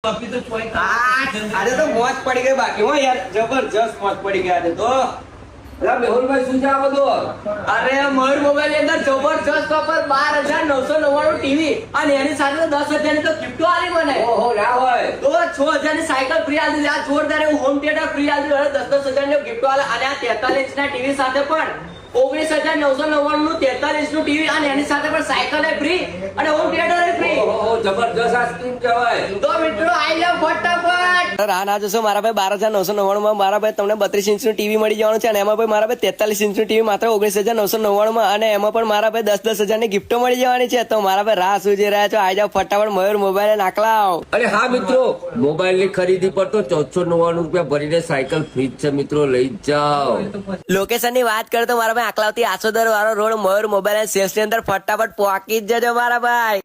આજે તો મોજ પડી ગઈ બાકી હો યાર, જબરજસ્ત મોજ પડી ગઈ આજે તો. મેહુલભાઈ શું છે આ બધું? અરે મયુર મોબાઈલ ની અંદર જબરજસ્ત ઓફર 12,999 ટીવી અને એની સાથે 10,000 ની તો ગિફ્ટો આલી મને. ઓહો ના હોય તો 6,000 ની સાયકલ ફ્રી આલી દીધી. આ જોરદાર એવું હોમ થિયેટર ફ્રી આલી દીધું. 10,000 ની ગિફ્ટો આલે અને આ 43 ઇંચના ટીવી સાથે પણ 19,999 નું 43 ઇંચનું ટીવી અને એની સાથે પણ સાયકલ ફ્રી અને હોમ થિયેટર ફ્રી. ઓહો જબરદસ્ત આ સ્કીમ કહેવાય. તો મિત્રો આઈ જાવ ફટાફટ. રાહ ના જોશો મારા ભાઈ. 12,999 માં મારા ભાઈ તમને 32 ઇંચનું ટીવી મળી જવાનું છે અને એમાં ભાઈ મારા ભાઈ 43 ઇંચનું ટીવી માત્ર 19,999 માં અને એમાં પણ મારા ભાઈ 10,000 ની ગિફ્ટો મળી જવાની છે. તો મારા ભાઈ રાહ સૂજી રહ્યા છો, આઈ જાવ ફટાફટ મયુર મોબાઈલ નાખલાવ. અને હા મિત્રો, મોબાઈલ ની ખરીદી પર તો 1499 રૂપિયા ભરીને સાયકલ ફ્રી છે મિત્રો, લઈ જ જાઓ. લોકેશન ની વાત કરો તો મારા ભાઈ આકલાવથી આસોદર વાળો road Mayur mobile and cells ની અંદર ફટાફટ પહોંચી જ જજો મારા ભાઈ.